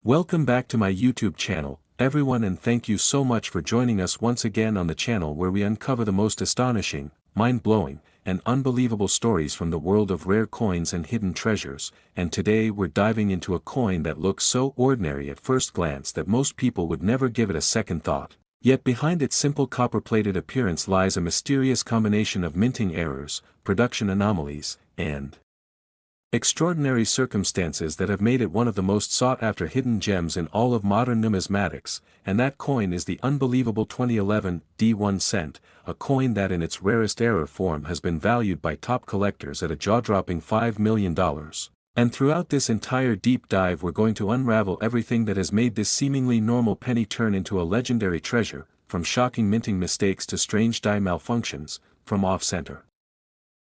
Welcome back to my YouTube channel, everyone, and thank you so much for joining us once again on the channel where we uncover the most astonishing, mind-blowing, and unbelievable stories from the world of rare coins and hidden treasures, and today we're diving into a coin that looks so ordinary at first glance that most people would never give it a second thought. Yet behind its simple copper-plated appearance lies a mysterious combination of minting errors, production anomalies, and extraordinary circumstances that have made it one of the most sought-after hidden gems in all of modern numismatics, and that coin is the unbelievable 2011 D1 cent, a coin that in its rarest error form has been valued by top collectors at a jaw-dropping $5 million. And throughout this entire deep dive we're going to unravel everything that has made this seemingly normal penny turn into a legendary treasure, from shocking minting mistakes to strange die malfunctions, from off-center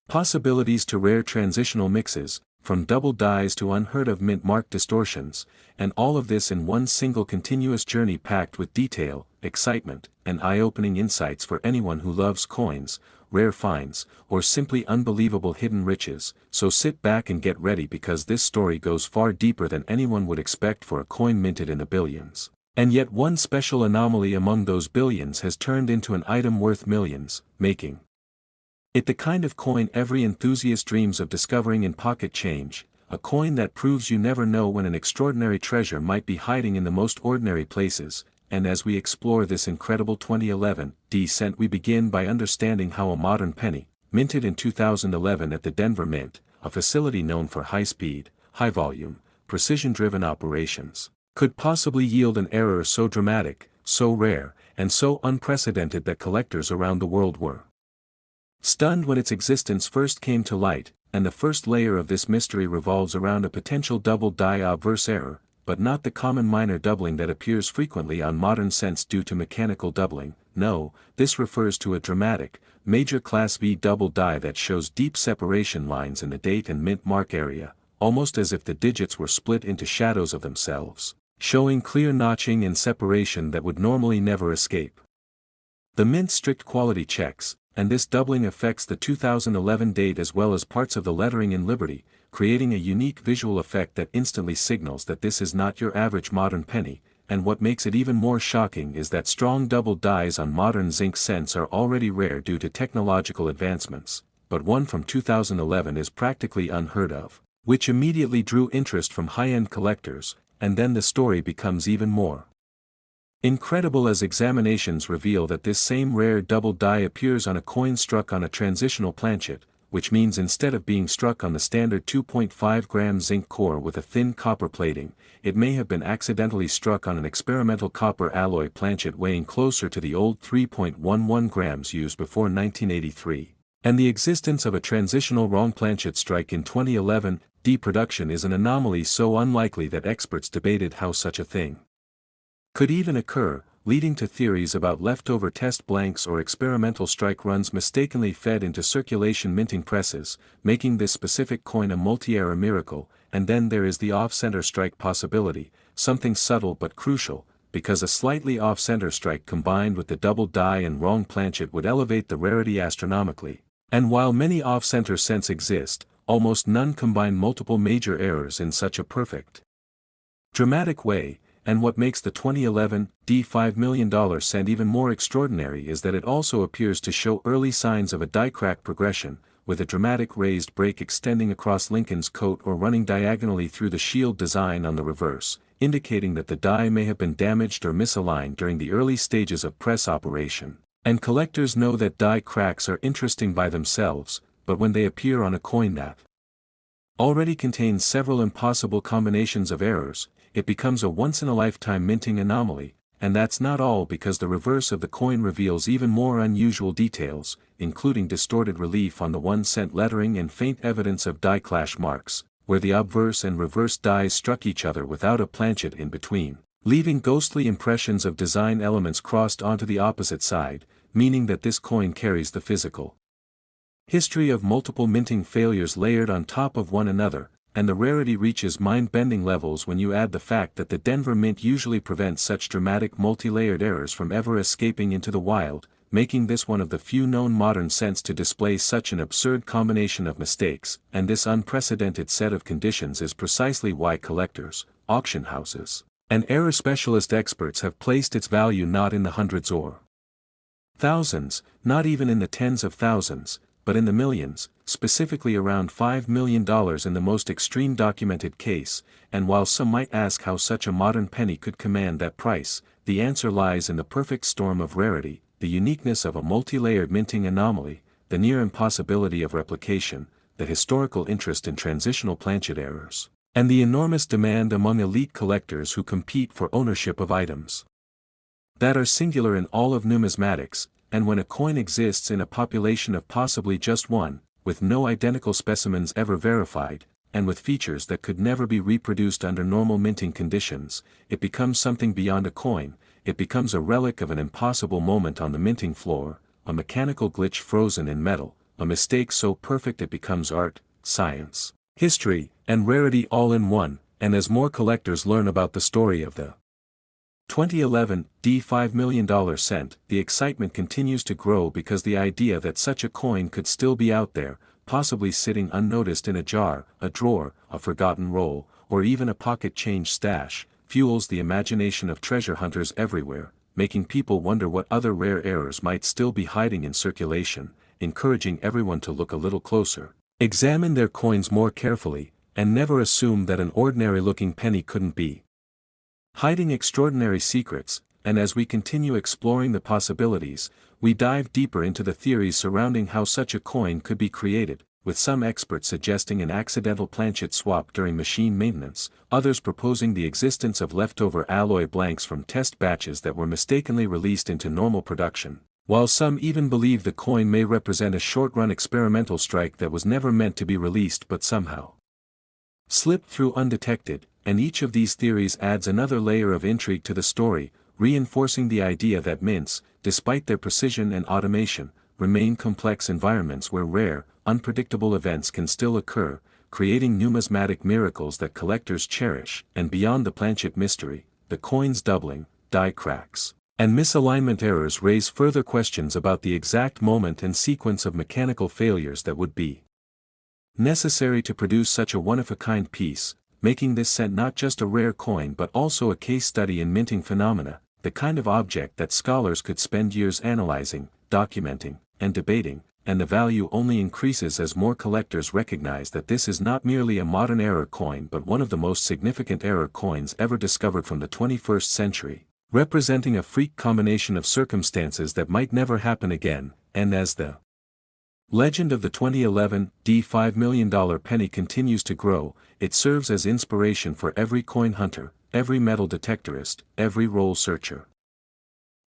possibilities to rare transitional mixes, from double dies to unheard-of mint mark distortions, and all of this in one single continuous journey packed with detail, excitement, and eye-opening insights for anyone who loves coins, rare finds, or simply unbelievable hidden riches. So sit back and get ready, because this story goes far deeper than anyone would expect for a coin minted in the billions. And yet one special anomaly among those billions has turned into an item worth millions, making it the kind of coin every enthusiast dreams of discovering in pocket change, a coin that proves you never know when an extraordinary treasure might be hiding in the most ordinary places. And as we explore this incredible 2011 D cent, we begin by understanding how a modern penny, minted in 2011 at the Denver Mint, a facility known for high-speed, high-volume, precision-driven operations, could possibly yield an error so dramatic, so rare, and so unprecedented that collectors around the world were stunned when its existence first came to light. And the first layer of this mystery revolves around a potential double die obverse error, but not the common minor doubling that appears frequently on modern cents due to mechanical doubling. No, this refers to a dramatic, major Class V double die that shows deep separation lines in the date and mint mark area, almost as if the digits were split into shadows of themselves, showing clear notching and separation that would normally never escape the mint's strict quality checks. And this doubling affects the 2011 date as well as parts of the lettering in Liberty, creating a unique visual effect that instantly signals that this is not your average modern penny. And what makes it even more shocking is that strong double dies on modern zinc cents are already rare due to technological advancements, but one from 2011 is practically unheard of, which immediately drew interest from high-end collectors. And then the story becomes even more incredible as examinations reveal that this same rare double die appears on a coin struck on a transitional planchet, which means instead of being struck on the standard 2.5 gram zinc core with a thin copper plating, it may have been accidentally struck on an experimental copper alloy planchet weighing closer to the old 3.11 grams used before 1983. And the existence of a transitional wrong planchet strike in 2011 D production is an anomaly so unlikely that experts debated how such a thing could even occur, leading to theories about leftover test blanks or experimental strike runs mistakenly fed into circulation minting presses, making this specific coin a multi-error miracle. And then there is the off-center strike possibility, something subtle but crucial, because a slightly off-center strike combined with the double die and wrong planchet would elevate the rarity astronomically. And while many off-center cents exist, almost none combine multiple major errors in such a perfect, dramatic way. And what makes the 2011 D $5 million cent even more extraordinary is that it also appears to show early signs of a die crack progression, with a dramatic raised break extending across Lincoln's coat or running diagonally through the shield design on the reverse, indicating that the die may have been damaged or misaligned during the early stages of press operation. And collectors know that die cracks are interesting by themselves, but when they appear on a coin that already contains several impossible combinations of errors, it becomes a once-in-a-lifetime minting anomaly. And that's not all, because the reverse of the coin reveals even more unusual details, including distorted relief on the 1 cent lettering and faint evidence of die clash marks, where the obverse and reverse dies struck each other without a planchet in between, leaving ghostly impressions of design elements crossed onto the opposite side, meaning that this coin carries the physical history of multiple minting failures layered on top of one another. And the rarity reaches mind-bending levels when you add the fact that the Denver Mint usually prevents such dramatic multi-layered errors from ever escaping into the wild, making this one of the few known modern cents to display such an absurd combination of mistakes. And this unprecedented set of conditions is precisely why collectors, auction houses, And error specialist experts have placed its value not in the hundreds or thousands, not even in the tens of thousands, but in the millions, specifically around $5 million in the most extreme documented case, and while some might ask how such a modern penny could command that price, the answer lies in the perfect storm of rarity, the uniqueness of a multi-layered minting anomaly, the near impossibility of replication, the historical interest in transitional planchet errors, and the enormous demand among elite collectors who compete for ownership of items that are singular in all of numismatics, and when a coin exists in a population of possibly just one, with no identical specimens ever verified, and with features that could never be reproduced under normal minting conditions, it becomes something beyond a coin, it becomes a relic of an impossible moment on the minting floor, a mechanical glitch frozen in metal, a mistake so perfect it becomes art, science, history, and rarity all in one, and as more collectors learn about the story of the 2011 $5 million cent, the excitement continues to grow because the idea that such a coin could still be out there, possibly sitting unnoticed in a jar, a drawer, a forgotten roll, or even a pocket change stash, fuels the imagination of treasure hunters everywhere, making people wonder what other rare errors might still be hiding in circulation, encouraging everyone to look a little closer, examine their coins more carefully, and never assume that an ordinary-looking penny couldn't be hiding extraordinary secrets. And as we continue exploring the possibilities, we dive deeper into the theories surrounding how such a coin could be created, with some experts suggesting an accidental planchet swap during machine maintenance, others proposing the existence of leftover alloy blanks from test batches that were mistakenly released into normal production, while some even believe the coin may represent a short-run experimental strike that was never meant to be released but somehow slipped through undetected. And each of these theories adds another layer of intrigue to the story, reinforcing the idea that mints, despite their precision and automation, remain complex environments where rare, unpredictable events can still occur, creating numismatic miracles that collectors cherish. And beyond the planchet mystery, the coin's doubling, die cracks, and misalignment errors raise further questions about the exact moment and sequence of mechanical failures that would be necessary to produce such a one-of-a-kind piece, making this cent not just a rare coin but also a case study in minting phenomena, the kind of object that scholars could spend years analyzing, documenting, and debating, and the value only increases as more collectors recognize that this is not merely a modern error coin but one of the most significant error coins ever discovered from the 21st century, representing a freak combination of circumstances that might never happen again. And as the legend of the 2011 $5 million penny continues to grow, it serves as inspiration for every coin hunter, every metal detectorist, every roll searcher.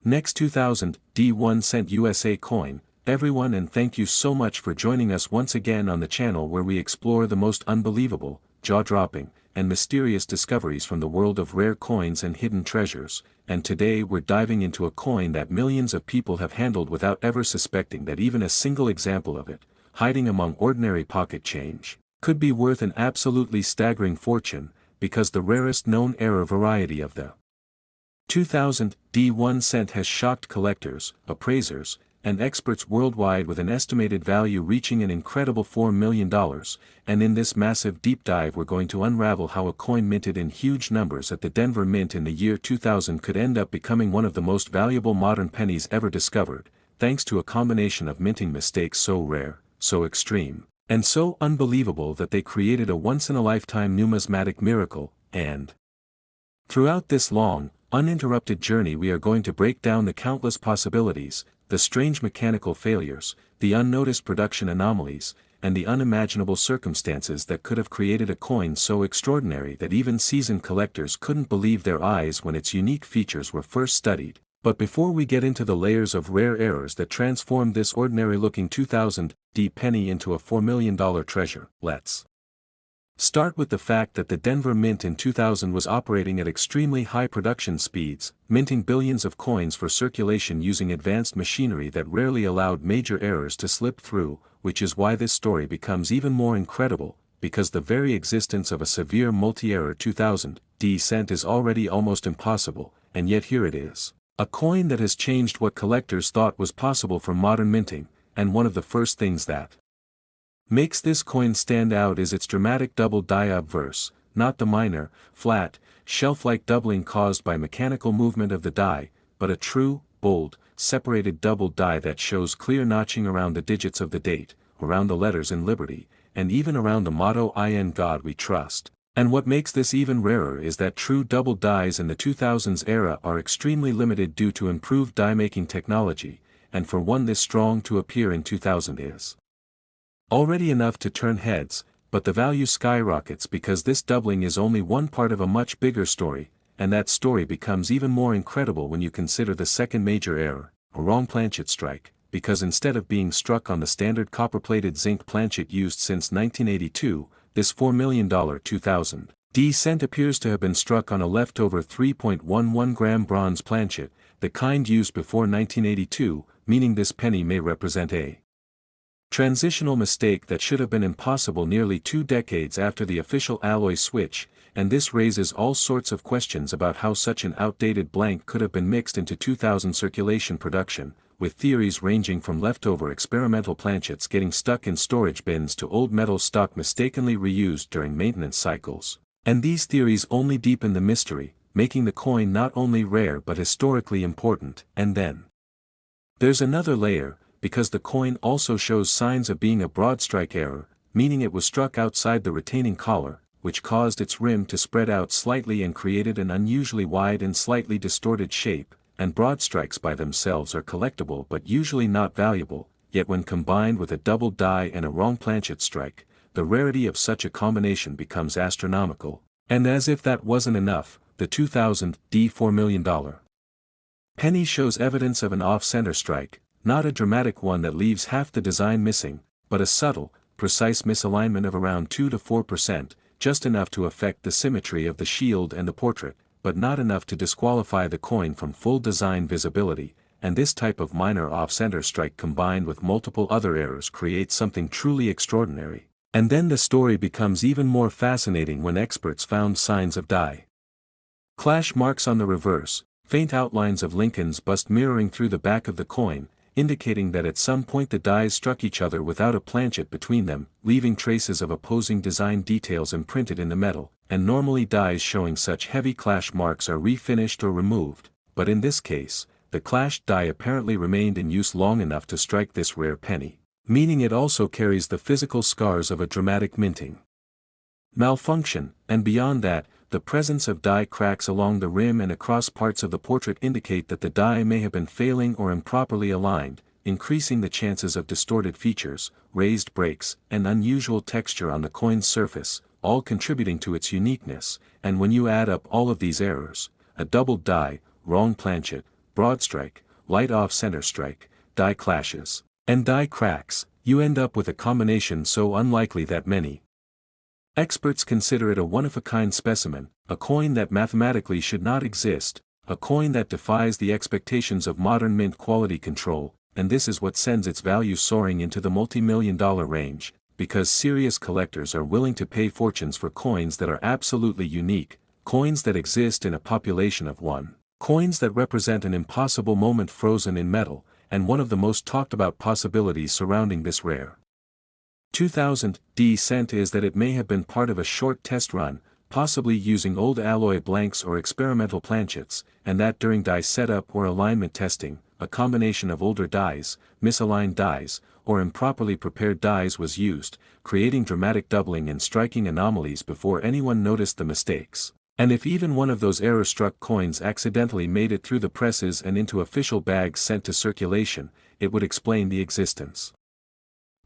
Next 2000 1 cent USA coin, everyone, and thank you so much for joining us once again on the channel where we explore the most unbelievable, jaw-dropping, and mysterious discoveries from the world of rare coins and hidden treasures, and today we're diving into a coin that millions of people have handled without ever suspecting that even a single example of it, hiding among ordinary pocket change, could be worth an absolutely staggering fortune, because the rarest known error variety of the 2000 1 cent has shocked collectors, appraisers, and experts worldwide with an estimated value reaching an incredible $4 million, and in this massive deep dive we're going to unravel how a coin minted in huge numbers at the Denver Mint in the year 2000 could end up becoming one of the most valuable modern pennies ever discovered, thanks to a combination of minting mistakes so rare, so extreme, and so unbelievable that they created a once-in-a-lifetime numismatic miracle. And throughout this long, uninterrupted journey we are going to break down the countless possibilities, the strange mechanical failures, the unnoticed production anomalies, and the unimaginable circumstances that could have created a coin so extraordinary that even seasoned collectors couldn't believe their eyes when its unique features were first studied. But before we get into the layers of rare errors that transformed this ordinary-looking 2000 penny into a $4 million treasure, let's start with the fact that the Denver Mint in 2000 was operating at extremely high production speeds, minting billions of coins for circulation using advanced machinery that rarely allowed major errors to slip through, which is why this story becomes even more incredible, because the very existence of a severe multi-error 2000 cent is already almost impossible, and yet here it is. A coin that has changed what collectors thought was possible for modern minting, and one of the first things that makes this coin stand out is its dramatic double die obverse, not the minor, flat, shelf-like doubling caused by mechanical movement of the die, but a true, bold, separated double die that shows clear notching around the digits of the date, around the letters in Liberty, and even around the motto "In God We Trust." And what makes this even rarer is that true double dies in the 2000s era are extremely limited due to improved die-making technology, and for one this strong to appear in 2000 is already enough to turn heads, but the value skyrockets because this doubling is only one part of a much bigger story, and that story becomes even more incredible when you consider the second major error, a wrong planchet strike, because instead of being struck on the standard copper-plated zinc planchet used since 1982, this $4 million 2000 D cent appears to have been struck on a leftover 3.11 gram bronze planchet, the kind used before 1982, meaning this penny may represent a transitional mistake that should have been impossible nearly 2 decades after the official alloy switch, and this raises all sorts of questions about how such an outdated blank could have been mixed into 2000 circulation production, with theories ranging from leftover experimental planchets getting stuck in storage bins to old metal stock mistakenly reused during maintenance cycles. And these theories only deepen the mystery, making the coin not only rare but historically important. And then there's another layer, because the coin also shows signs of being a broad strike error, meaning it was struck outside the retaining collar, which caused its rim to spread out slightly and created an unusually wide and slightly distorted shape, and broad strikes by themselves are collectible but usually not valuable, yet when combined with a double die and a wrong planchet strike, the rarity of such a combination becomes astronomical, and as if that wasn't enough, the 2000 D $4 million penny shows evidence of an off-center strike, not a dramatic one that leaves half the design missing, but a subtle, precise misalignment of around 2 to 4%, just enough to affect the symmetry of the shield and the portrait, but not enough to disqualify the coin from full design visibility, and this type of minor off-center strike combined with multiple other errors creates something truly extraordinary. And then the story becomes even more fascinating when experts found signs of die clash marks on the reverse, faint outlines of Lincoln's bust mirroring through the back of the coin, indicating that at some point the dies struck each other without a planchet between them, leaving traces of opposing design details imprinted in the metal, and normally dies showing such heavy clash marks are refinished or removed, but in this case, the clashed die apparently remained in use long enough to strike this rare penny, meaning it also carries the physical scars of a dramatic minting malfunction, and beyond that, the presence of die cracks along the rim and across parts of the portrait indicate that the die may have been failing or improperly aligned, increasing the chances of distorted features, raised breaks, and unusual texture on the coin's surface, all contributing to its uniqueness, and when you add up all of these errors, a double die, wrong planchet, broad strike, light off-center strike, die clashes, and die cracks, you end up with a combination so unlikely that many experts consider it a one-of-a-kind specimen, a coin that mathematically should not exist, a coin that defies the expectations of modern mint quality control, and this is what sends its value soaring into the multi-million-dollar range, because serious collectors are willing to pay fortunes for coins that are absolutely unique, coins that exist in a population of one, coins that represent an impossible moment frozen in metal, and one of the most talked about possibilities surrounding this rare 2000 D cent is that it may have been part of a short test run, possibly using old alloy blanks or experimental planchets, and that during die setup or alignment testing, a combination of older dies, misaligned dies, or improperly prepared dies was used, creating dramatic doubling and striking anomalies before anyone noticed the mistakes. And if even one of those error-struck coins accidentally made it through the presses and into official bags sent to circulation, it would explain the existence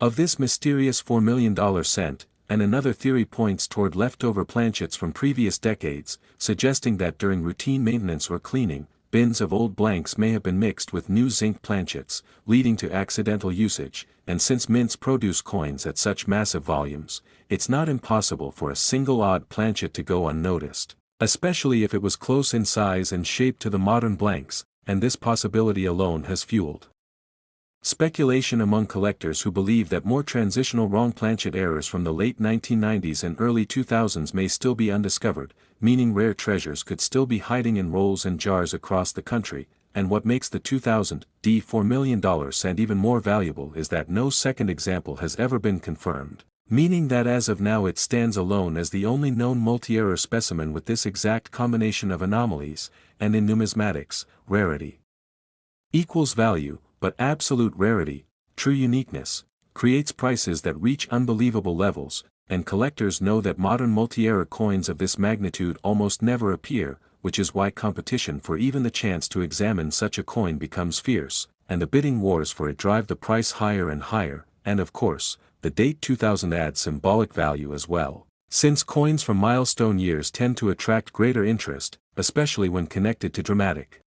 of this mysterious $4 million cent, and another theory points toward leftover planchets from previous decades, suggesting that during routine maintenance or cleaning, bins of old blanks may have been mixed with new zinc planchets, leading to accidental usage, and since mints produce coins at such massive volumes, it's not impossible for a single odd planchet to go unnoticed, especially if it was close in size and shape to the modern blanks, and this possibility alone has fueled speculation among collectors who believe that more transitional wrong planchet errors from the late 1990s and early 2000s may still be undiscovered, meaning rare treasures could still be hiding in rolls and jars across the country, and what makes the 2000 D $4 million cent even more valuable is that no second example has ever been confirmed, meaning that as of now it stands alone as the only known multi-error specimen with this exact combination of anomalies, and in numismatics, rarity equals value, but absolute rarity, true uniqueness, creates prices that reach unbelievable levels, and collectors know that modern multi-error coins of this magnitude almost never appear, which is why competition for even the chance to examine such a coin becomes fierce, and the bidding wars for it drive the price higher and higher, and of course, the date 2000 adds symbolic value as well, since coins from milestone years tend to attract greater interest, especially when connected to dramatic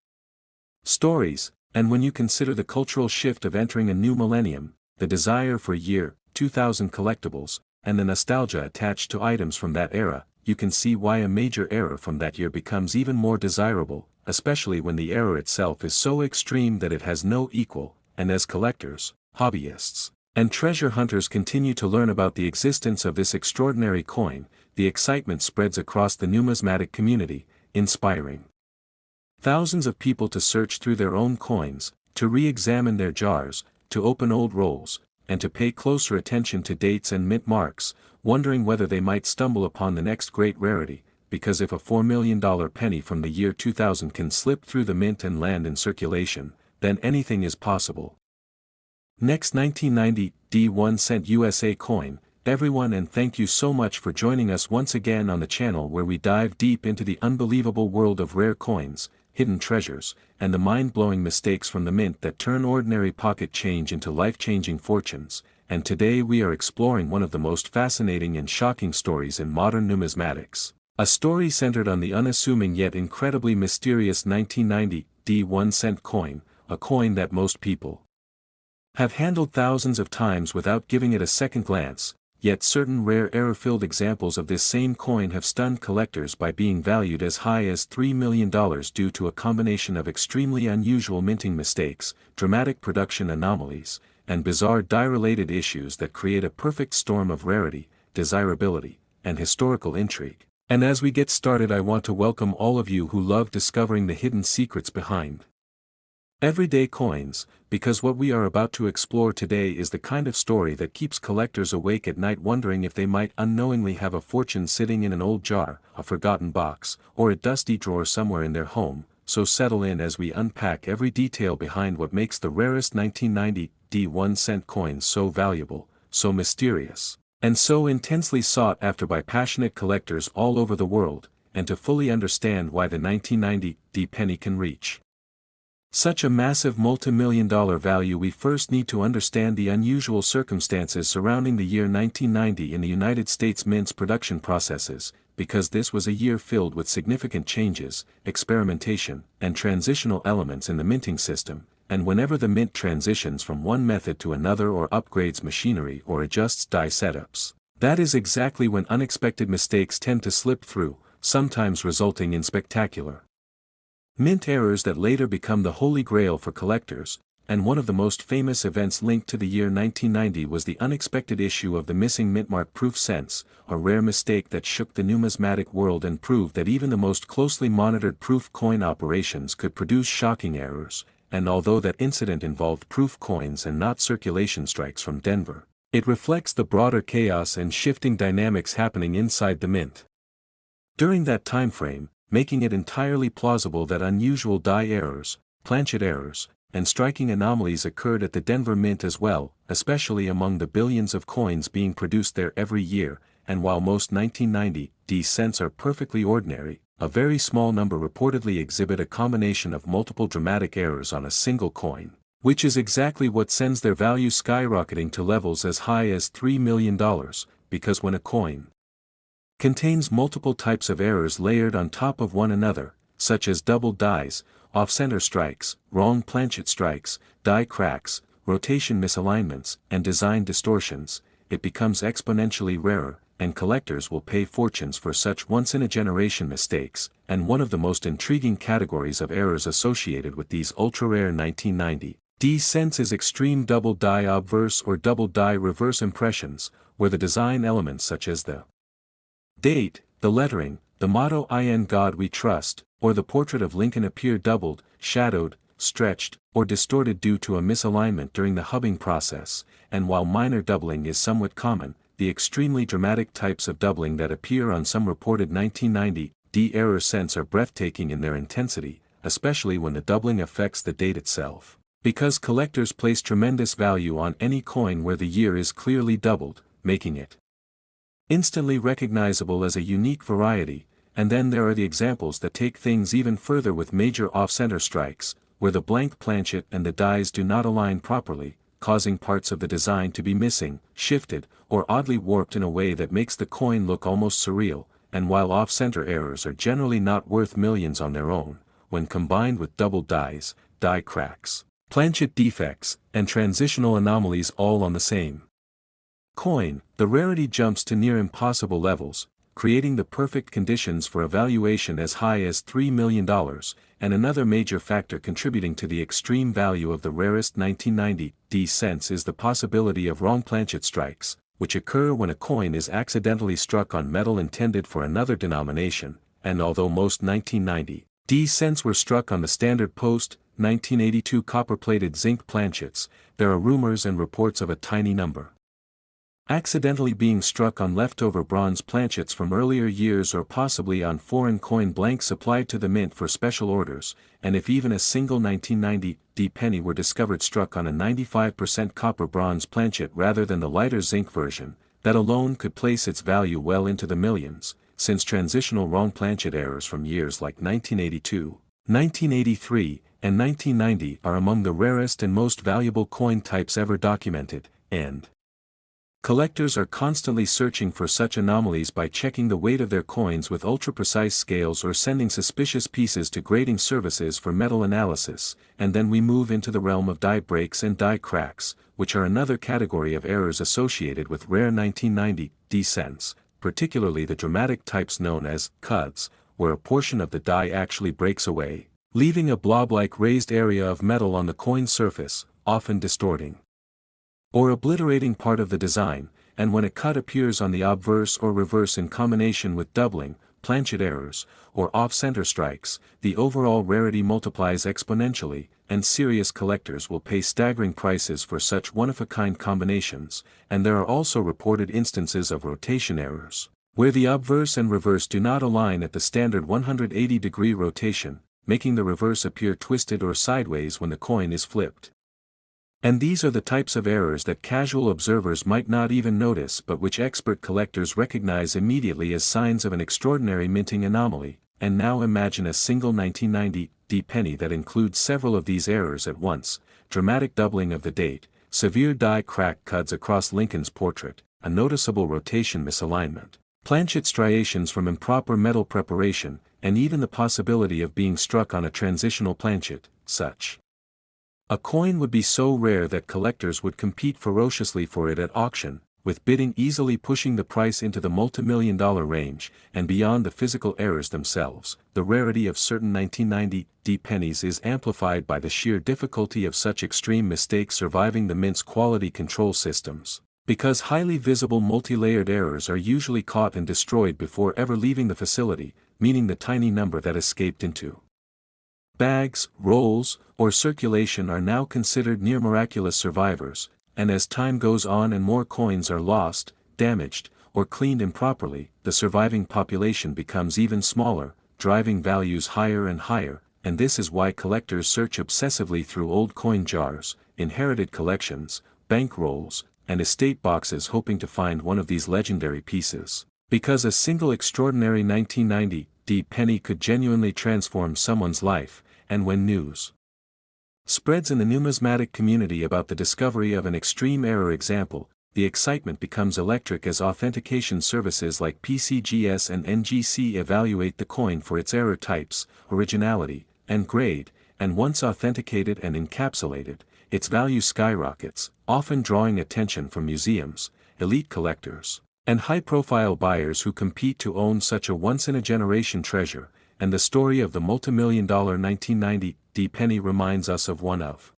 stories, and when you consider the cultural shift of entering a new millennium, the desire for year 2000 collectibles, and the nostalgia attached to items from that era, you can see why a major error from that year becomes even more desirable, especially when the error itself is so extreme that it has no equal, and as collectors, hobbyists, and treasure hunters continue to learn about the existence of this extraordinary coin, the excitement spreads across the numismatic community, inspiring thousands of people to search through their own coins, to re-examine their jars, to open old rolls, and to pay closer attention to dates and mint marks, wondering whether they might stumble upon the next great rarity, because if a $4 million penny from the year 2000 can slip through the mint and land in circulation, then anything is possible. Next 1990 D1 cent USA coin, everyone, and thank you so much for joining us once again on the channel where we dive deep into the unbelievable world of rare coins, hidden treasures, and the mind-blowing mistakes from the mint that turn ordinary pocket change into life-changing fortunes, and today we are exploring one of the most fascinating and shocking stories in modern numismatics. A story centered on the unassuming yet incredibly mysterious 1990 D1 cent coin, a coin that most people have handled thousands of times without giving it a second glance, yet certain rare error-filled examples of this same coin have stunned collectors by being valued as high as $3 million due to a combination of extremely unusual minting mistakes, dramatic production anomalies, and bizarre die-related issues that create a perfect storm of rarity, desirability, and historical intrigue. And as we get started, I want to welcome all of you who love discovering the hidden secrets behind everyday coins, because what we are about to explore today is the kind of story that keeps collectors awake at night wondering if they might unknowingly have a fortune sitting in an old jar, a forgotten box, or a dusty drawer somewhere in their home. So settle in as we unpack every detail behind what makes the rarest 1990 D1 cent coins so valuable, so mysterious, and so intensely sought after by passionate collectors all over the world, and to fully understand why the 1990 D penny can reach such a massive multi-million-dollar value, we first need to understand the unusual circumstances surrounding the year 1990 in the United States Mint's production processes, because this was a year filled with significant changes, experimentation, and transitional elements in the minting system, and whenever the mint transitions from one method to another or upgrades machinery or adjusts die setups, that is exactly when unexpected mistakes tend to slip through, sometimes resulting in spectacular mint errors that later become the holy grail for collectors, and one of the most famous events linked to the year 1990 was the unexpected issue of the missing mintmark proof cents, a rare mistake that shook the numismatic world and proved that even the most closely monitored proof coin operations could produce shocking errors, and although that incident involved proof coins and not circulation strikes from Denver, it reflects the broader chaos and shifting dynamics happening inside the mint. During that time frame, making it entirely plausible that unusual die errors, planchet errors, and striking anomalies occurred at the Denver Mint as well, especially among the billions of coins being produced there every year, and while most 1990 D cents are perfectly ordinary, a very small number reportedly exhibit a combination of multiple dramatic errors on a single coin, which is exactly what sends their value skyrocketing to levels as high as $3 million, because when a coin contains multiple types of errors layered on top of one another, such as double dies, off-center strikes, wrong planchet strikes, die cracks, rotation misalignments, and design distortions, it becomes exponentially rarer, and collectors will pay fortunes for such once-in-a-generation mistakes, and one of the most intriguing categories of errors associated with these ultra-rare 1990 D cents is extreme double die obverse or double die reverse impressions, where the design elements such as the date, the lettering, the motto "In God We Trust," or the portrait of Lincoln appear doubled, shadowed, stretched, or distorted due to a misalignment during the hubbing process, and while minor doubling is somewhat common, the extremely dramatic types of doubling that appear on some reported 1990 error cents are breathtaking in their intensity, especially when the doubling affects the date itself. Because collectors place tremendous value on any coin where the year is clearly doubled, making it instantly recognizable as a unique variety. And then there are the examples that take things even further with major off-center strikes, where the blank planchet and the dies do not align properly, causing parts of the design to be missing, shifted, or oddly warped in a way that makes the coin look almost surreal. And while off-center errors are generally not worth millions on their own, when combined with double dies, die cracks, planchet defects, and transitional anomalies all on the same coin, the rarity jumps to near impossible levels, creating the perfect conditions for a valuation as high as $3 million, and another major factor contributing to the extreme value of the rarest 1990 cents is the possibility of wrong planchet strikes, which occur when a coin is accidentally struck on metal intended for another denomination, and although most 1990 cents were struck on the standard post-1982 copper-plated zinc planchets, there are rumors and reports of a tiny number accidentally being struck on leftover bronze planchets from earlier years or possibly on foreign coin blanks supplied to the mint for special orders, and if even a single 1990 penny were discovered struck on a 95% copper bronze planchet rather than the lighter zinc version, that alone could place its value well into the millions, since transitional wrong planchet errors from years like 1982, 1983, and 1990 are among the rarest and most valuable coin types ever documented, and collectors are constantly searching for such anomalies by checking the weight of their coins with ultra-precise scales or sending suspicious pieces to grading services for metal analysis. And then we move into the realm of die breaks and die cracks, which are another category of errors associated with rare 1990 cents, particularly the dramatic types known as cuds, where a portion of the die actually breaks away, leaving a blob-like raised area of metal on the coin surface, often distorting or obliterating part of the design. And when a cut appears on the obverse or reverse in combination with doubling, planchet errors, or off-center strikes, the overall rarity multiplies exponentially, and serious collectors will pay staggering prices for such one-of-a-kind combinations. And there are also reported instances of rotation errors, where the obverse and reverse do not align at the standard 180-degree rotation, making the reverse appear twisted or sideways when the coin is flipped. And these are the types of errors that casual observers might not even notice but which expert collectors recognize immediately as signs of an extraordinary minting anomaly. And now imagine a single 1990 penny that includes several of these errors at once: dramatic doubling of the date, severe die crack cuts across Lincoln's portrait, a noticeable rotation misalignment, planchet striations from improper metal preparation, and even the possibility of being struck on a transitional planchet. Such a coin would be so rare that collectors would compete ferociously for it at auction, with bidding easily pushing the price into the multi-million-dollar range. And beyond the physical errors themselves, the rarity of certain 1990 pennies is amplified by the sheer difficulty of such extreme mistakes surviving the mint's quality control systems, because highly visible multi-layered errors are usually caught and destroyed before ever leaving the facility, meaning the tiny number that escaped into bags, rolls, or circulation are now considered near miraculous survivors. And as time goes on and more coins are lost, damaged, or cleaned improperly, the surviving population becomes even smaller, driving values higher and higher. And this is why collectors search obsessively through old coin jars, inherited collections, bank rolls, and estate boxes hoping to find one of these legendary pieces, because a single extraordinary 1990 penny could genuinely transform someone's life. And when news spreads in the numismatic community about the discovery of an extreme error example, the excitement becomes electric as authentication services like PCGS and NGC evaluate the coin for its error types, originality, and grade. And once authenticated and encapsulated, its value skyrockets, often drawing attention from museums, elite collectors, and high-profile buyers who compete to own such a once-in-a-generation treasure. And the story of the multimillion-dollar 1990 penny reminds us of one of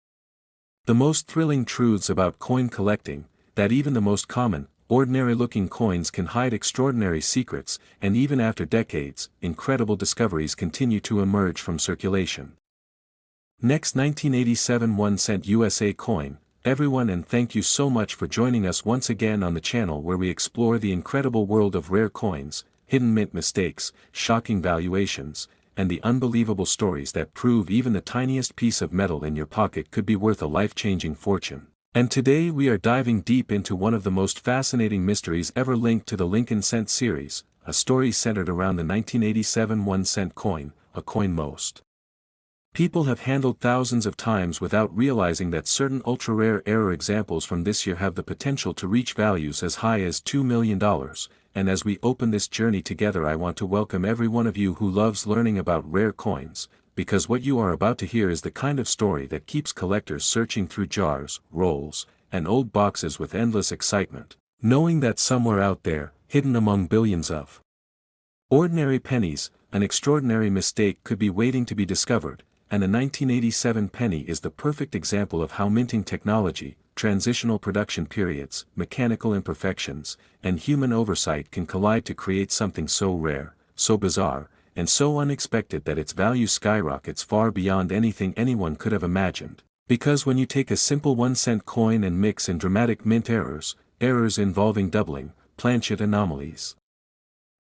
the most thrilling truths about coin collecting, that even the most common, ordinary-looking coins can hide extraordinary secrets. And even after decades, incredible discoveries continue to emerge from circulation. Next, 1987 1-cent USA coin, everyone, and thank you so much for joining us once again on the channel where we explore the incredible world of rare coins, hidden mint mistakes, shocking valuations, and the unbelievable stories that prove even the tiniest piece of metal in your pocket could be worth a life-changing fortune. And today we are diving deep into one of the most fascinating mysteries ever linked to the Lincoln Cent series, a story centered around the 1987 1-cent coin, a coin most people have handled thousands of times without realizing that certain ultra-rare error examples from this year have the potential to reach values as high as $2 million, and as we open this journey together I want to welcome every one of you who loves learning about rare coins, because what you are about to hear is the kind of story that keeps collectors searching through jars, rolls, and old boxes with endless excitement, knowing that somewhere out there, hidden among billions of ordinary pennies, an extraordinary mistake could be waiting to be discovered. And the 1987 penny is the perfect example of how minting technology, transitional production periods, mechanical imperfections, and human oversight can collide to create something so rare, so bizarre, and so unexpected that its value skyrockets far beyond anything anyone could have imagined. Because when you take a simple 1-cent coin and mix in dramatic mint errors, errors involving doubling, planchet anomalies,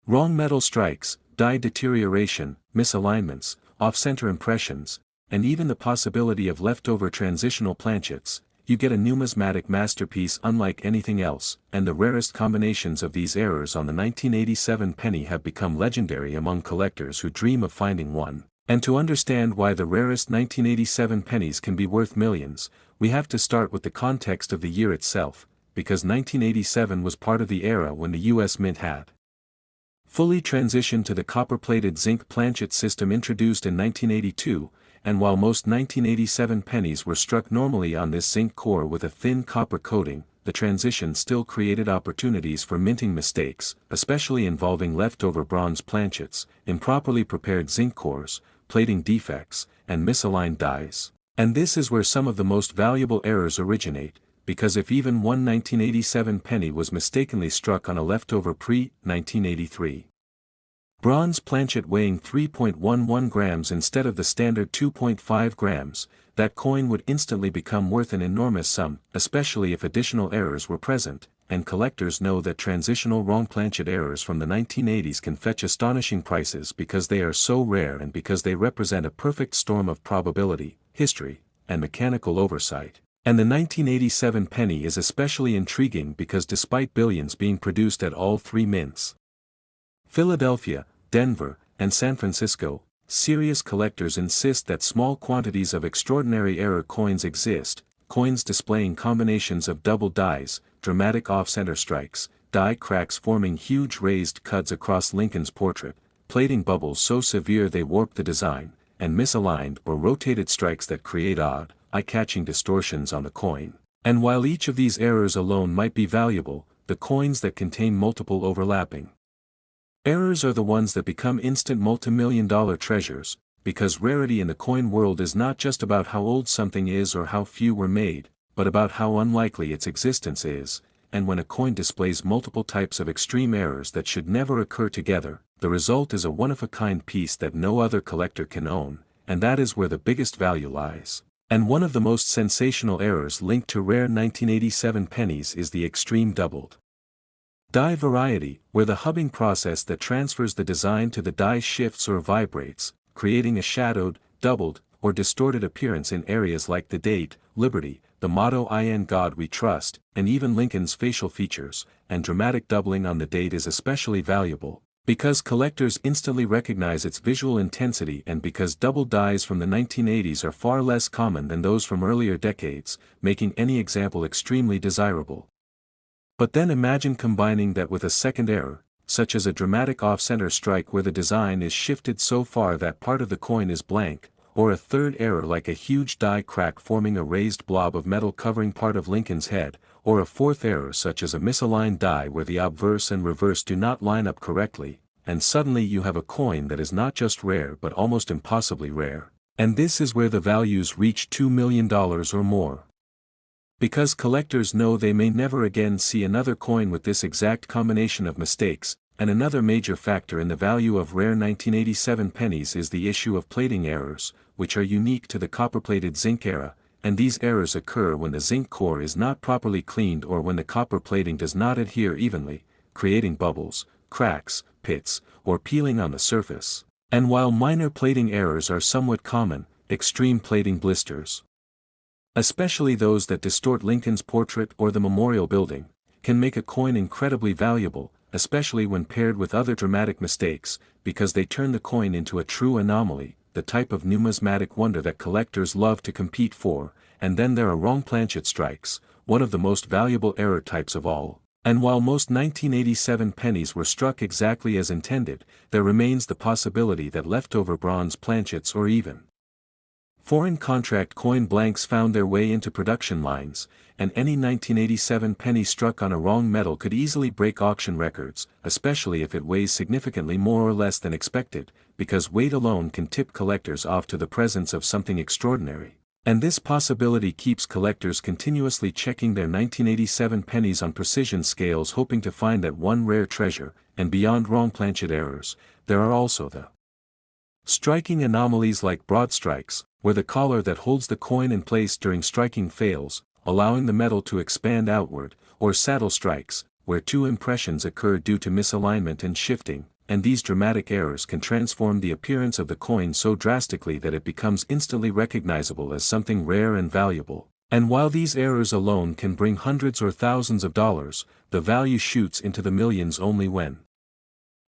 wrong metal strikes, die deterioration, misalignments, off-center impressions, and even the possibility of leftover transitional planchets, you get a numismatic masterpiece unlike anything else, and the rarest combinations of these errors on the 1987 penny have become legendary among collectors who dream of finding one. And to understand why the rarest 1987 pennies can be worth millions, we have to start with the context of the year itself, because 1987 was part of the era when the US Mint had fully transitioned to the copper-plated zinc planchet system introduced in 1982, and while most 1987 pennies were struck normally on this zinc core with a thin copper coating, the transition still created opportunities for minting mistakes, especially involving leftover bronze planchets, improperly prepared zinc cores, plating defects, and misaligned dies. And this is where some of the most valuable errors originate, because if even one 1987 penny was mistakenly struck on a leftover pre-1983 bronze planchet weighing 3.11 grams instead of the standard 2.5 grams, that coin would instantly become worth an enormous sum, especially if additional errors were present, and collectors know that transitional wrong planchet errors from the 1980s can fetch astonishing prices because they are so rare and because they represent a perfect storm of probability, history, and mechanical oversight. And the 1987 penny is especially intriguing because despite billions being produced at all three mints, Philadelphia, Denver, and San Francisco, serious collectors insist that small quantities of extraordinary error coins exist, coins displaying combinations of double dies, dramatic off-center strikes, die cracks forming huge raised cuts across Lincoln's portrait, plating bubbles so severe they warp the design, and misaligned or rotated strikes that create odd, eye-catching distortions on the coin. And while each of these errors alone might be valuable, the coins that contain multiple overlapping errors are the ones that become instant multi-million-dollar treasures, because rarity in the coin world is not just about how old something is or how few were made, but about how unlikely its existence is, and when a coin displays multiple types of extreme errors that should never occur together, the result is a one-of-a-kind piece that no other collector can own, and that is where the biggest value lies. And one of the most sensational errors linked to rare 1987 pennies is the extreme doubled die variety, where the hubbing process that transfers the design to the die shifts or vibrates, creating a shadowed, doubled, or distorted appearance in areas like the date, Liberty, the motto "In God We Trust," and even Lincoln's facial features, and dramatic doubling on the date is especially valuable, because collectors instantly recognize its visual intensity and because double dies from the 1980s are far less common than those from earlier decades, making any example extremely desirable. But then imagine combining that with a second error, such as a dramatic off-center strike where the design is shifted so far that part of the coin is blank, or a third error like a huge die crack forming a raised blob of metal covering part of Lincoln's head, or a fourth error such as a misaligned die where the obverse and reverse do not line up correctly, and suddenly you have a coin that is not just rare but almost impossibly rare. And this is where the values reach $2 million or more. Because collectors know they may never again see another coin with this exact combination of mistakes, and another major factor in the value of rare 1987 pennies is the issue of plating errors, which are unique to the copper-plated zinc era, and these errors occur when the zinc core is not properly cleaned or when the copper plating does not adhere evenly, creating bubbles, cracks, pits, or peeling on the surface. And while minor plating errors are somewhat common, extreme plating blisters, especially those that distort Lincoln's portrait or the memorial building, can make a coin incredibly valuable, especially when paired with other dramatic mistakes, because they turn the coin into a true anomaly, the type of numismatic wonder that collectors love to compete for. And then there are wrong planchet strikes, one of the most valuable error types of all. And while most 1987 pennies were struck exactly as intended, there remains the possibility that leftover bronze planchets or even foreign contract coin blanks found their way into production lines, and any 1987 penny struck on a wrong metal could easily break auction records, especially if it weighs significantly more or less than expected, because weight alone can tip collectors off to the presence of something extraordinary. And this possibility keeps collectors continuously checking their 1987 pennies on precision scales, hoping to find that one rare treasure. And beyond wrong planchet errors, there are also the striking anomalies like broad strikes, where the collar that holds the coin in place during striking fails, allowing the metal to expand outward, or saddle strikes, where two impressions occur due to misalignment and shifting, and these dramatic errors can transform the appearance of the coin so drastically that it becomes instantly recognizable as something rare and valuable. And while these errors alone can bring hundreds or thousands of dollars, the value shoots into the millions only when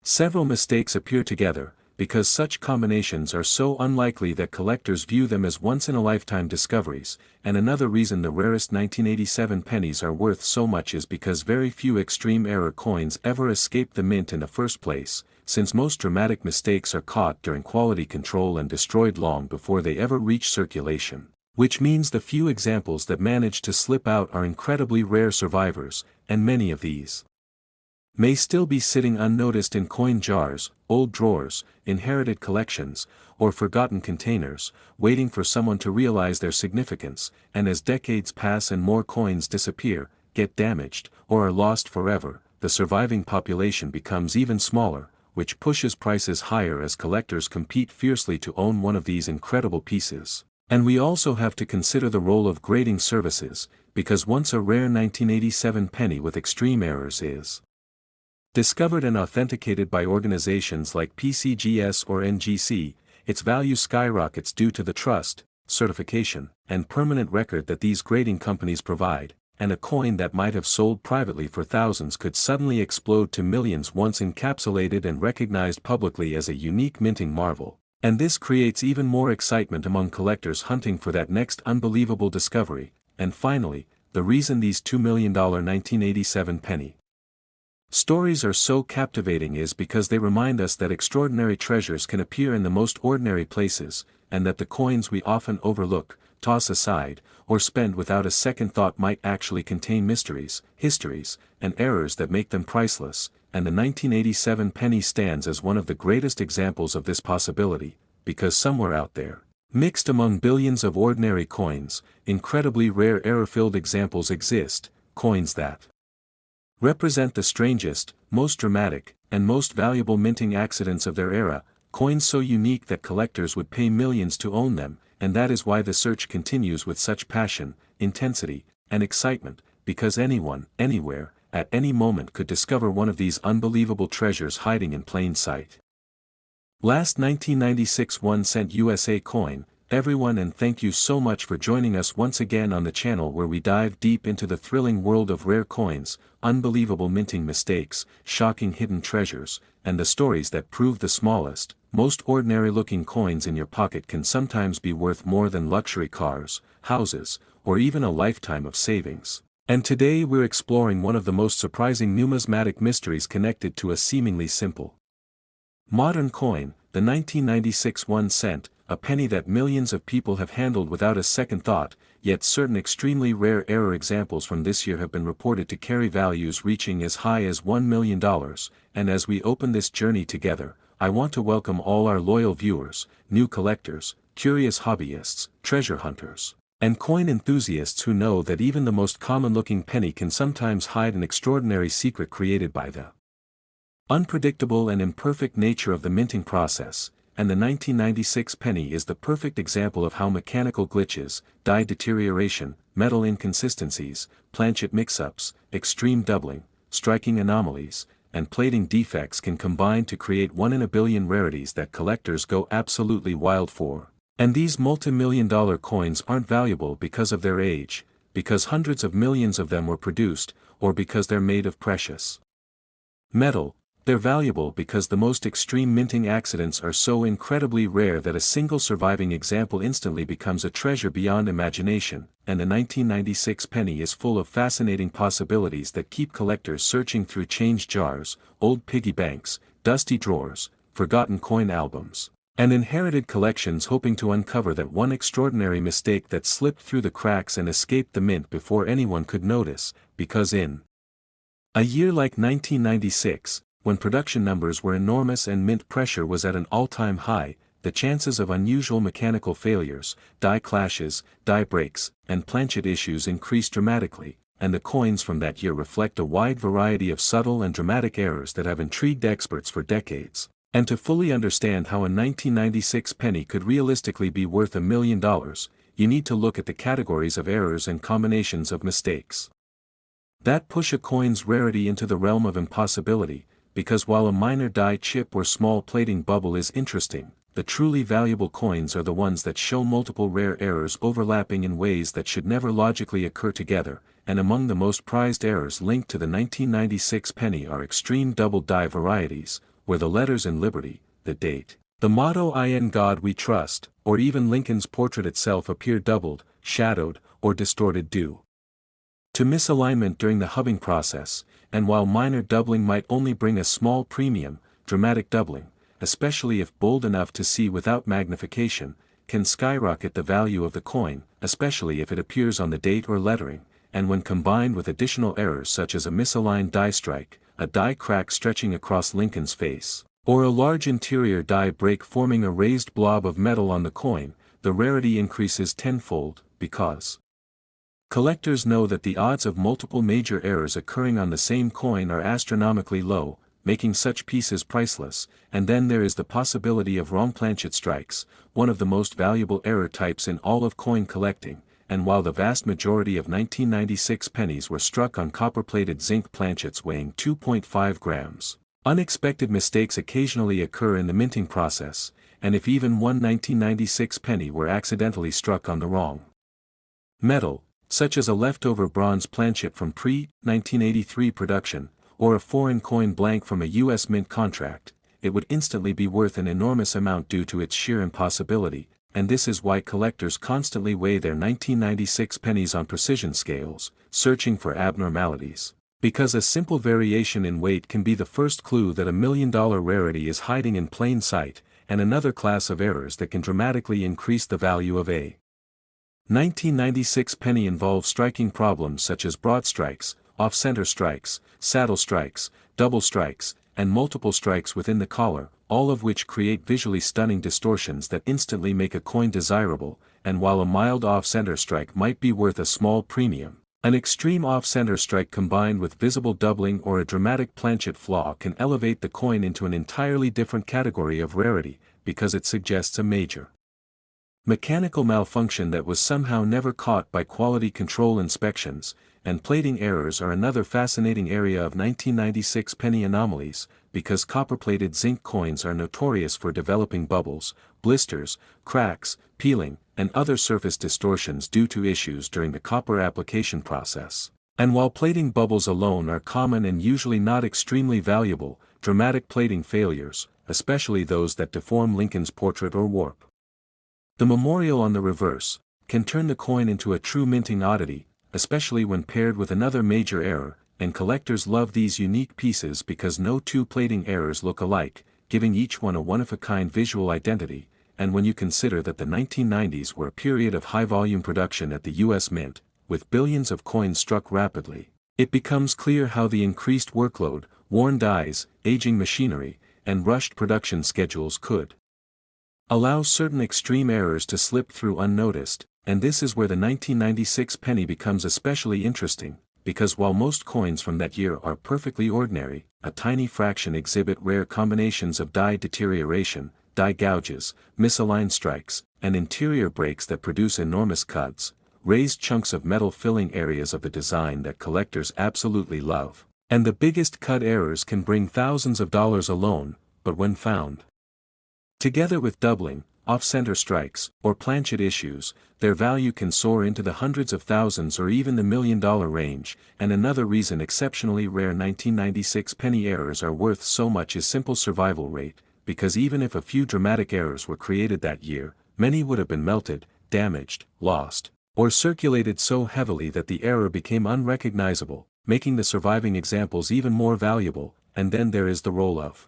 several mistakes appear together, because such combinations are so unlikely that collectors view them as once-in-a-lifetime discoveries. And another reason the rarest 1987 pennies are worth so much is because very few extreme error coins ever escape the mint in the first place, since most dramatic mistakes are caught during quality control and destroyed long before they ever reach circulation, which means the few examples that manage to slip out are incredibly rare survivors, and many of these may still be sitting unnoticed in coin jars, old drawers, inherited collections, or forgotten containers, waiting for someone to realize their significance. And as decades pass and more coins disappear, get damaged, or are lost forever, the surviving population becomes even smaller, which pushes prices higher as collectors compete fiercely to own one of these incredible pieces. And we also have to consider the role of grading services, because once a rare 1987 penny with extreme errors is discovered and authenticated by organizations like PCGS or NGC, its value skyrockets due to the trust, certification, and permanent record that these grading companies provide, and a coin that might have sold privately for thousands could suddenly explode to millions once encapsulated and recognized publicly as a unique minting marvel. And this creates even more excitement among collectors hunting for that next unbelievable discovery. And finally, the reason these $2 million 1987 penny stories are so captivating is because they remind us that extraordinary treasures can appear in the most ordinary places, and that the coins we often overlook, toss aside, or spend without a second thought might actually contain mysteries, histories, and errors that make them priceless. And the 1987 penny stands as one of the greatest examples of this possibility, because somewhere out there, mixed among billions of ordinary coins, incredibly rare error-filled examples exist, coins that represent the strangest, most dramatic, and most valuable minting accidents of their era, coins so unique that collectors would pay millions to own them. And that is why the search continues with such passion, intensity, and excitement, because anyone, anywhere, at any moment could discover one of these unbelievable treasures hiding in plain sight. Last 1996 1-cent USA coin, everyone, and thank you so much for joining us once again on the channel where we dive deep into the thrilling world of rare coins, unbelievable minting mistakes, shocking hidden treasures, and the stories that prove the smallest, most ordinary-looking coins in your pocket can sometimes be worth more than luxury cars, houses, or even a lifetime of savings. And today we're exploring one of the most surprising numismatic mysteries connected to a seemingly simple modern coin, the 1996 1-cent, a penny that millions of people have handled without a second thought. Yet certain extremely rare error examples from this year have been reported to carry values reaching as high as $1 million. And as we open this journey together, I want to welcome all our loyal viewers, new collectors, curious hobbyists, treasure hunters, and coin enthusiasts who know that even the most common-looking penny can sometimes hide an extraordinary secret created by the unpredictable and imperfect nature of the minting process. and the 1996 penny is the perfect example of how mechanical glitches, die deterioration, metal inconsistencies, planchet mix-ups, extreme doubling, striking anomalies, and plating defects can combine to create one in a billion rarities that collectors go absolutely wild for. And these multi-million-dollar coins aren't valuable because of their age, because hundreds of millions of them were produced, or because they're made of precious metal. They're valuable because the most extreme minting accidents are so incredibly rare that a single surviving example instantly becomes a treasure beyond imagination, and the 1996 penny is full of fascinating possibilities that keep collectors searching through change jars, old piggy banks, dusty drawers, forgotten coin albums, and inherited collections hoping to uncover that one extraordinary mistake that slipped through the cracks and escaped the mint before anyone could notice, because in a year like 1996, when production numbers were enormous and mint pressure was at an all-time high, the chances of unusual mechanical failures, die clashes, die breaks, and planchet issues increased dramatically, and the coins from that year reflect a wide variety of subtle and dramatic errors that have intrigued experts for decades. And to fully understand how a 1996 penny could realistically be worth $1 million, you need to look at the categories of errors and combinations of mistakes that push a coin's rarity into the realm of impossibility. Because while a minor die chip or small plating bubble is interesting, the truly valuable coins are the ones that show multiple rare errors overlapping in ways that should never logically occur together, and among the most prized errors linked to the 1996 penny are extreme double die varieties, where the letters in Liberty, the date, the motto "In God We Trust," or even Lincoln's portrait itself appear doubled, shadowed, or distorted due to misalignment during the hubbing process. And while minor doubling might only bring a small premium, dramatic doubling, especially if bold enough to see without magnification, can skyrocket the value of the coin, especially if it appears on the date or lettering, and when combined with additional errors such as a misaligned die strike, a die crack stretching across Lincoln's face, or a large interior die break forming a raised blob of metal on the coin, the rarity increases tenfold, because collectors know that the odds of multiple major errors occurring on the same coin are astronomically low, making such pieces priceless. And then there is the possibility of wrong planchet strikes, one of the most valuable error types in all of coin collecting, and while the vast majority of 1996 pennies were struck on copper-plated zinc planchets weighing 2.5 grams, unexpected mistakes occasionally occur in the minting process, and if even one 1996 penny were accidentally struck on the wrong metal, such as a leftover bronze planchet from pre-1983 production, or a foreign coin blank from a U.S. mint contract, it would instantly be worth an enormous amount due to its sheer impossibility, and this is why collectors constantly weigh their 1996 pennies on precision scales, searching for abnormalities. Because a simple variation in weight can be the first clue that $1 million rarity is hiding in plain sight, and another class of errors that can dramatically increase the value of a 1996 penny involves striking problems such as broad strikes, off-center strikes, saddle strikes, double strikes, and multiple strikes within the collar, all of which create visually stunning distortions that instantly make a coin desirable. And while a mild off-center strike might be worth a small premium, an extreme off-center strike combined with visible doubling or a dramatic planchet flaw can elevate the coin into an entirely different category of rarity, because it suggests a major mechanical malfunction that was somehow never caught by quality control inspections. And plating errors are another fascinating area of 1996 penny anomalies, because copper-plated zinc coins are notorious for developing bubbles, blisters, cracks, peeling, and other surface distortions due to issues during the copper application process. And while plating bubbles alone are common and usually not extremely valuable, dramatic plating failures, especially those that deform Lincoln's portrait or warp the memorial on the reverse, can turn the coin into a true minting oddity, especially when paired with another major error, and collectors love these unique pieces because no two plating errors look alike, giving each one a one-of-a-kind visual identity. And when you consider that the 1990s were a period of high-volume production at the U.S. Mint, with billions of coins struck rapidly, it becomes clear how the increased workload, worn dies, aging machinery, and rushed production schedules could allow certain extreme errors to slip through unnoticed. And this is where the 1996 penny becomes especially interesting, because while most coins from that year are perfectly ordinary, a tiny fraction exhibit rare combinations of die deterioration, die gouges, misaligned strikes, and interior breaks that produce enormous cuts, raised chunks of metal filling areas of the design that collectors absolutely love. And the biggest cut errors can bring thousands of dollars alone, but when found together with doubling, off-center strikes, or planchet issues, their value can soar into the hundreds of thousands or even the $1 million range. And another reason exceptionally rare 1996 penny errors are worth so much is simple survival rate, because even if a few dramatic errors were created that year, many would have been melted, damaged, lost, or circulated so heavily that the error became unrecognizable, making the surviving examples even more valuable. And then there is the role of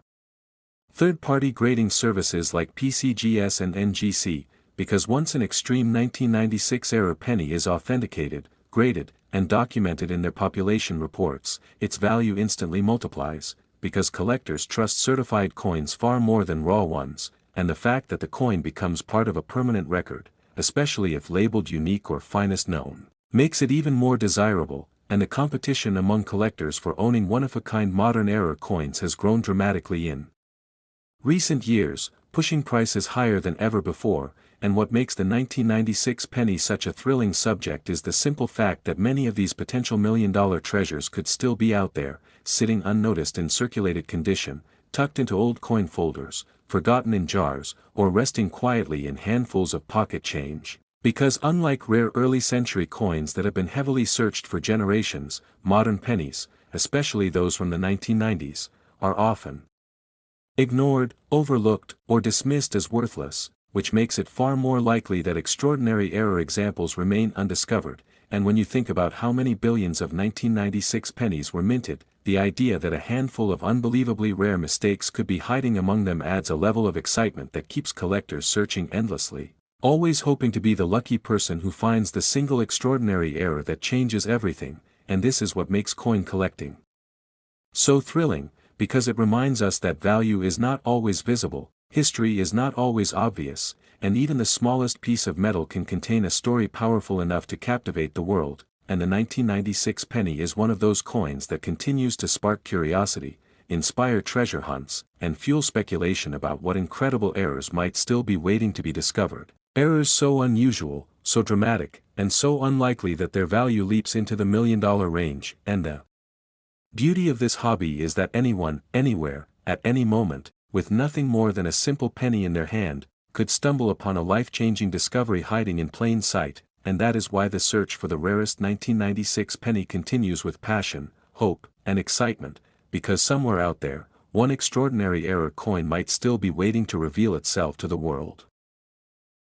third-party grading services like PCGS and NGC, because once an extreme 1996 error penny is authenticated, graded, and documented in their population reports, its value instantly multiplies, because collectors trust certified coins far more than raw ones, and the fact that the coin becomes part of a permanent record, especially if labeled unique or finest known, makes it even more desirable. And the competition among collectors for owning one-of-a-kind modern era coins has grown dramatically in recent years, pushing prices higher than ever before. And what makes the 1996 penny such a thrilling subject is the simple fact that many of these potential million-dollar treasures could still be out there, sitting unnoticed in circulated condition, tucked into old coin folders, forgotten in jars, or resting quietly in handfuls of pocket change. Because unlike rare early-century coins that have been heavily searched for generations, modern pennies, especially those from the 1990s, are often ignored, overlooked, or dismissed as worthless, which makes it far more likely that extraordinary error examples remain undiscovered. And when you think about how many billions of 1996 pennies were minted, the idea that a handful of unbelievably rare mistakes could be hiding among them adds a level of excitement that keeps collectors searching endlessly, always hoping to be the lucky person who finds the single extraordinary error that changes everything. And this is what makes coin collecting so thrilling, because it reminds us that value is not always visible, history is not always obvious, and even the smallest piece of metal can contain a story powerful enough to captivate the world. And the 1996 penny is one of those coins that continues to spark curiosity, inspire treasure hunts, and fuel speculation about what incredible errors might still be waiting to be discovered. Errors so unusual, so dramatic, and so unlikely that their value leaps into the $1 million range. And the beauty of this hobby is that anyone, anywhere, at any moment, with nothing more than a simple penny in their hand, could stumble upon a life-changing discovery hiding in plain sight. And that is why the search for the rarest 1996 penny continues with passion, hope, and excitement, because somewhere out there, one extraordinary error coin might still be waiting to reveal itself to the world.